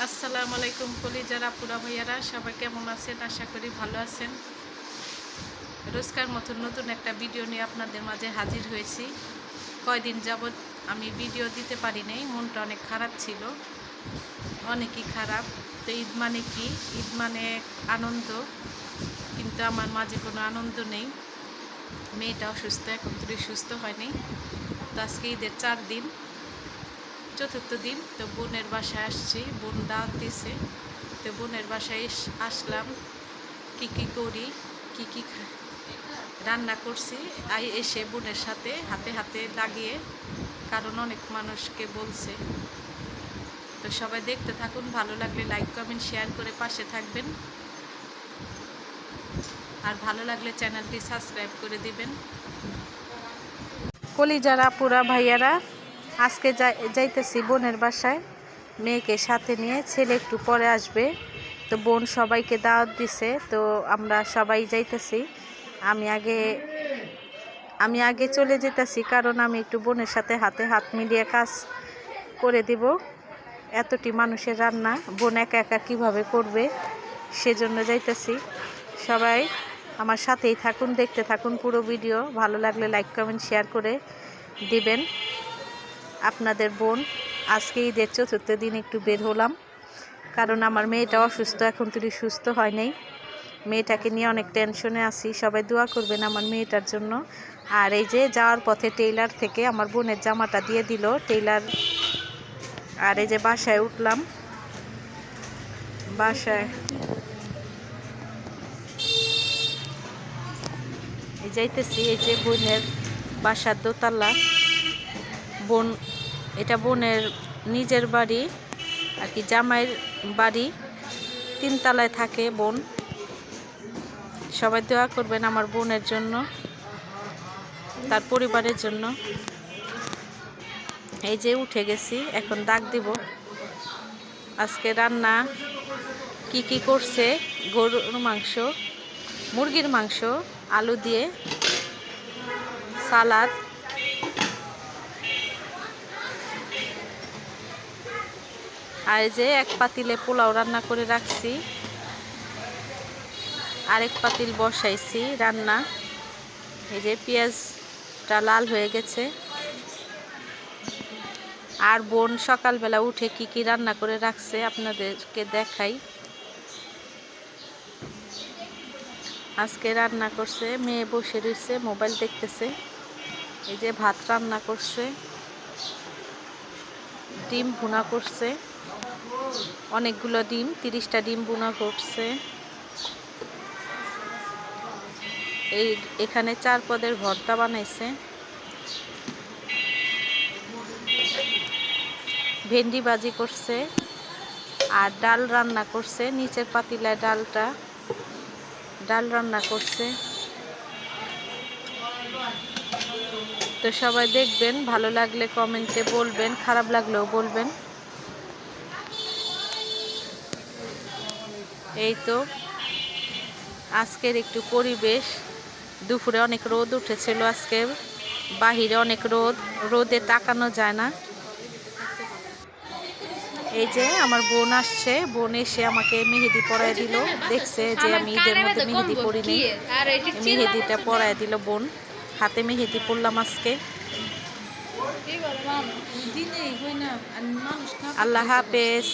আসসালামু আলাইকুম কলিজার আপুরা ভাইয়ারা, সবাই কেমন আছেন? আশা করি ভালো আছেন। রোজকার মতন নতুন একটা ভিডিও নিয়ে আপনাদের মাঝে হাজির হয়েছি। কয়দিন যাবৎ আমি ভিডিও দিতে পারি নাই, মনটা অনেক খারাপ ছিল, অনেকই খারাপ। তো ঈদ মানে কি? ঈদ মানে আনন্দ, কিন্তু আমার মাঝে কোনো আনন্দ নেই। মেয়েটা অসুস্থ, এখন তুই সুস্থ হয়নি। তো আজকে ঈদের 4 দিন, চতুর্থ দিন। তো বোনের বাসায় আসছি, বোন দাওয়াত দিছে। তো বোনের বাসায় আসলাম, কি কি করি, কি কি রান্না করছি, এসে বোনের সাথে হাতে হাতে লাগিয়ে, কারণ অনেক মানুষকে বলছে। তো সবাই দেখতে থাকুন, ভালো লাগলে লাইক কমেন্ট শেয়ার করে পাশে থাকবেন, আর ভালো লাগলে চ্যানেলটি সাবস্ক্রাইব করে দিবেন। কলিজার আপুরা ভাইয়ারা, আজকে যাইতেছি বোনের বাসায় মেয়েকে সাথে নিয়ে। ছেলে একটু পরে আসবে। তো বোন সবাইকে দাওয়াত দিছে, তো আমরা সবাই যাইতেছি। আমি আগে চলে যেতেছি, কারণ আমি একটু বোনের সাথে হাতে হাত মিলিয়ে কাজ করে দিব। এতটি মানুষের রান্না বোন একা একা কীভাবে করবে, সেজন্য যাইতেছি। সবাই আমার সাথেই থাকুন, দেখতে থাকুন পুরো ভিডিও। ভালো লাগলে লাইক কমেন্ট শেয়ার করে দিবেন। আপনাদের বোন আজকে ঈদের চতুর্থ দিন একটু বের হলাম, কারণ আমার মেয়েটা অসুস্থ, এখন তুই সুস্থ হয় নাই। মেয়েটাকে নিয়ে অনেক টেনশনে আছি, সবাই দোয়া করবেন আমার মেয়েটার জন্য। আর এই যে যাওয়ার পথে টেইলার থেকে আমার বোনের জামাটা দিয়ে দিল টেইলার। আর এই যে বাসায় উঠলাম, বাসায় যাইতেছি। এই যে বোনের বাসার দোতলা, বোন এটা বোনের নিজের বাড়ি আর কি, জামাইয়ের বাড়ি, 3 তলায় থাকে বোন। সবাই দোয়া করবেন আমার বোনের জন্য, তার পরিবারের জন্য। এই যে উঠে গেছি, এখন দাগ দিব। আজকে রান্না কি কি করছে: গরুর মাংস, মুরগির মাংস, আলু দিয়ে সালাদ, আর যে এক পাতিলে পোলাও রান্না করে রাখছি, আরেক পাতিল বসাইছি রান্না। এই যে পেঁয়াজটা লাল হয়ে গেছে। আর বোন সকালবেলা উঠে কি কি রান্না করে রাখছে আপনাদেরকে দেখাই। আজকে রান্না করছে, মেয়ে বসে রয়েছে মোবাইল দেখতেছে। এই যে ভাত রান্না করছে, ডিম ভুনা করছে, অনেকগুলো ডিম, 30টা ডিম ভুনা করছে। এখানে 4 পদের ভর্তা বানাইছে, ভেন্ডি ভাজি করছে, আর ডাল রান্না করছে। নিচের পাতিলায় ডাল রান্না করছে। তো সবাই দেখবেন, ভালো লাগলে কমেন্টে বলবেন, খারাপ লাগলেও বলবেন। এই তো আজকের একটু পরিবেশ। দুপুরে অনেক রোদ উঠেছিল, আজকে বাহিরে অনেক রোদে তাকানো যায় না। এই যে আমার বোন আসছে, বোন এসে আমাকে মেহেদি পরায় দিল। দেখছে যে আমি ঈদের মধ্যে মেহেদি পরিনি, মেহেদিটা পরায় দিল বোন। হাতে মেহেদি পরলাম আজকে। আল্লাহ হাফেজ।